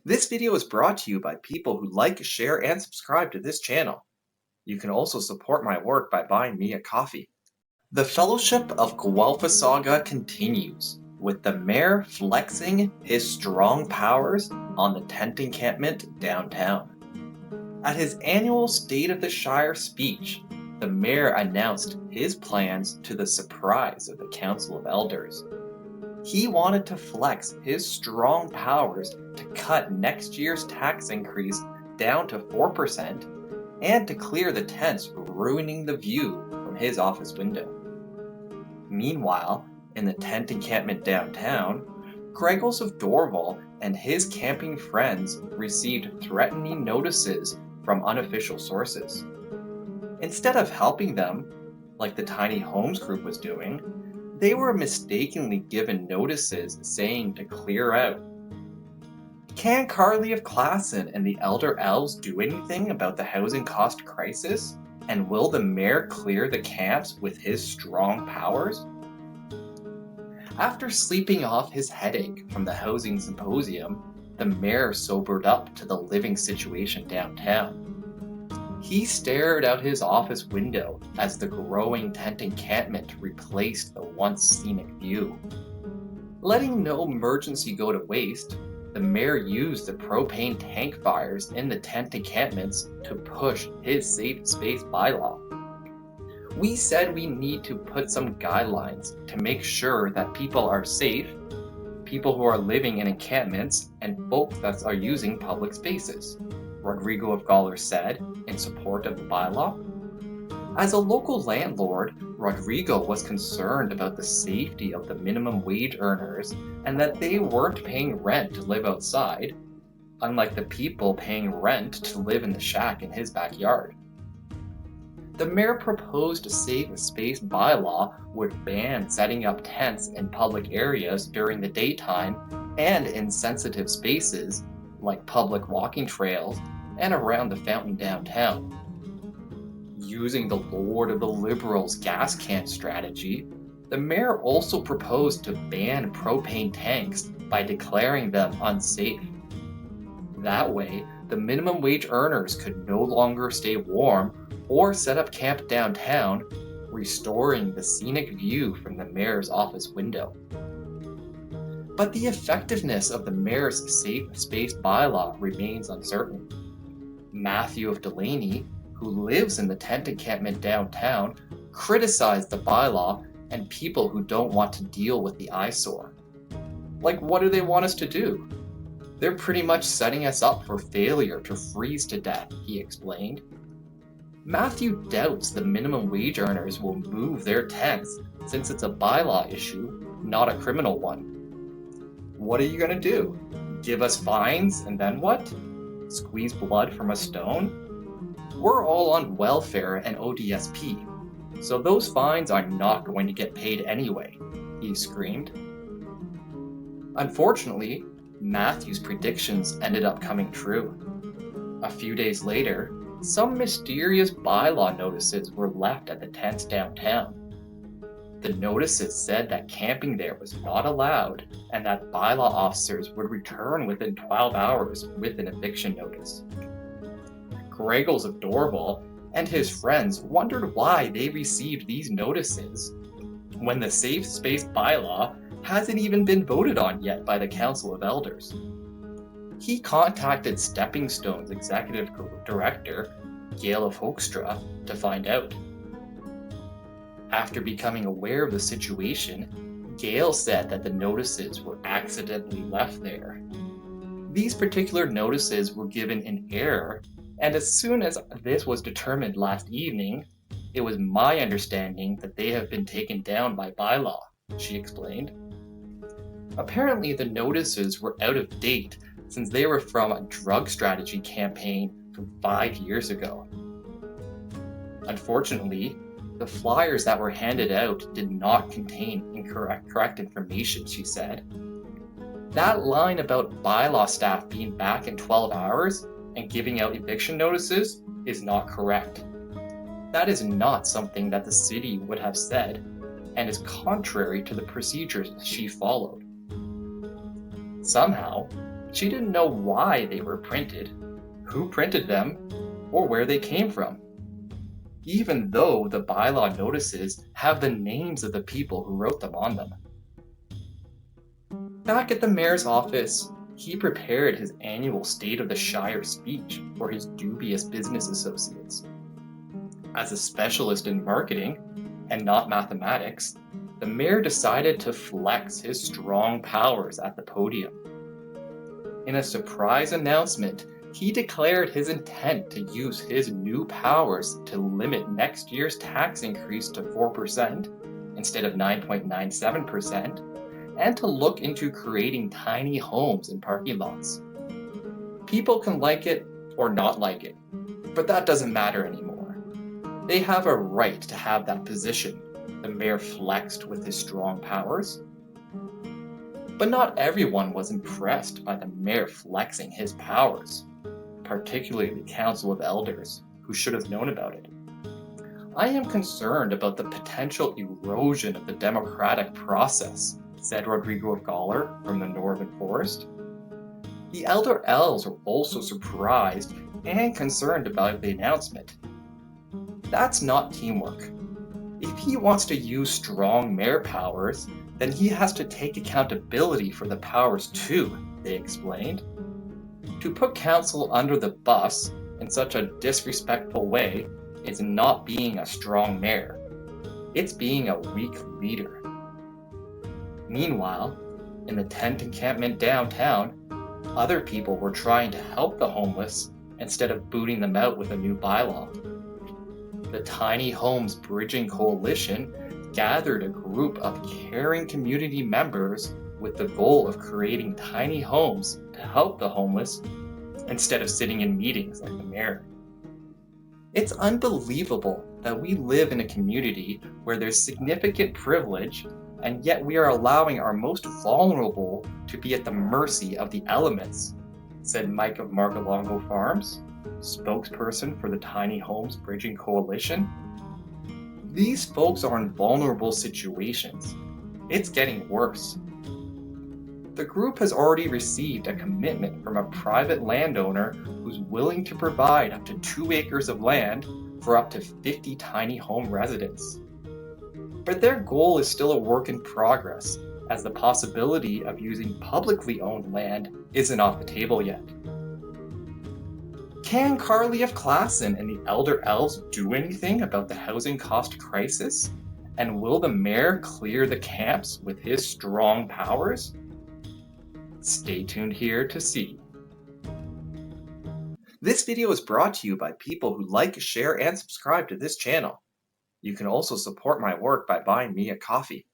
This video is brought to you by people who like, share, and subscribe to this channel. You can also support my work by buying me a coffee. The Fellowship of Guelphissauga continues, with the mayor flexing his strong powers on the Tent Encampment downtown. At his annual State of the Shire speech, the mayor announced his plans to the surprise of the Council of Elders. He wanted to flex his strong powers to cut next year's tax increase down to 4% and to clear the tents ruining the view from his office window. Meanwhile, in the Tent Encampment downtown, Greggles of Dorval and his camping friends received threatening notices from unofficial sources. Instead of helping them, like the Tiny Homes group was doing, they were mistakenly given notices saying to clear out. Can Carly of Klassen and the Elder Elves do anything about the housing cost crisis? And will the mayor clear the camps with his strong powers? After sleeping off his headache from the housing symposium, the mayor sobered up to the living situation downtown. He stared out his office window as the growing tent encampment replaced the once scenic view. Letting no emergency go to waste, the mayor used the propane tank fires in the tent encampments to push his safe space bylaw. We said we need to put some guidelines to make sure that people are safe, people who are living in encampments, and folks that are using public spaces, Rodrigo of Galler said in support of the bylaw. As a local landlord, Rodrigo was concerned about the safety of the minimum wage earners and that they weren't paying rent to live outside, unlike the people paying rent to live in the shack in his backyard. The mayor proposed safe space bylaw would ban setting up tents in public areas during the daytime and in sensitive spaces like public walking trails and around the fountain downtown. Using the Lord of the Liberals gas can strategy, the mayor also proposed to ban propane tanks by declaring them unsafe. That way, the minimum wage earners could no longer stay warm or set up camp downtown, restoring the scenic view from the mayor's office window. But the effectiveness of the mayor's safe space bylaw remains uncertain. Matthew of Delaney, who lives in the tent encampment downtown, criticized the bylaw and people who don't want to deal with the eyesore. Like, what do they want us to do? They're pretty much setting us up for failure to freeze to death, he explained. Matthew doubts the minimum wage earners will move their tents since it's a bylaw issue, not a criminal one. What are you going to do? Give us fines and then what? Squeeze blood from a stone? We're all on welfare and ODSP, so those fines are not going to get paid anyway, he screamed. Unfortunately, Matthew's predictions ended up coming true. A few days later, some mysterious bylaw notices were left at the tents downtown. The notices said that camping there was not allowed and that bylaw officers would return within 12 hours with an eviction notice. Greggles of Dorval and his friends wondered why they received these notices when the safe space bylaw hasn't even been voted on yet by the Council of Elders. He contacted Stepping Stone's executive director, Gail of Hoekstra, to find out. After becoming aware of the situation, Gail said that the notices were accidentally left there. These particular notices were given in error, and as soon as this was determined last evening, it was my understanding that they have been taken down by bylaw, she explained. Apparently, the notices were out of date since they were from a drug strategy campaign from 5 years ago. Unfortunately, the flyers that were handed out did not contain correct information, she said. That line about bylaw staff being back in 12 hours and giving out eviction notices is not correct. That is not something that the city would have said and is contrary to the procedures she followed. Somehow, She didn't know why they were printed, who printed them, or where they came from, even though the bylaw notices have the names of the people who wrote them on them. Back at the mayor's office, he prepared his annual State of the Shire speech for his dubious business associates. As a specialist in marketing, and not mathematics, the mayor decided to flex his strong powers at the podium. In a surprise announcement, he declared his intent to use his new powers to limit next year's tax increase to 4% instead of 9.97%, and to look into creating tiny homes in parking lots. People can like it or not like it, but that doesn't matter anymore. They have a right to have that position, the mayor flexed with his strong powers. But not everyone was impressed by the mayor flexing his powers, particularly the Council of Elders, who should have known about it. I am concerned about the potential erosion of the democratic process, said Rodrigo of Galler from the Northern Forest. The Elder Elves were also surprised and concerned about the announcement. That's not teamwork. If he wants to use strong mayor powers, then he has to take accountability for the powers too, they explained. To put council under the bus in such a disrespectful way is not being a strong mayor. It's being a weak leader. Meanwhile, in the Tent Encampment downtown, other people were trying to help the homeless instead of booting them out with a new bylaw. The Tiny Homes Bridging Coalition gathered a group of caring community members with the goal of creating tiny homes to help the homeless instead of sitting in meetings like the mayor. It's unbelievable that we live in a community where there's significant privilege, and yet we are allowing our most vulnerable to be at the mercy of the elements, said Mike of Margalongo Farms, spokesperson for the Tiny Homes Bridging Coalition. These folks are in vulnerable situations. It's getting worse. The group has already received a commitment from a private landowner who's willing to provide up to 2 acres of land for up to 50 tiny home residents. But their goal is still a work in progress, as the possibility of using publicly owned land isn't off the table yet. Can Carly of Klassen and the Elder Elves do anything about the housing cost crisis? And will the mayor clear the camps with his strong powers? Stay tuned here to see. This video is brought to you by people who like, share, and subscribe to this channel. You can also support my work by buying me a coffee.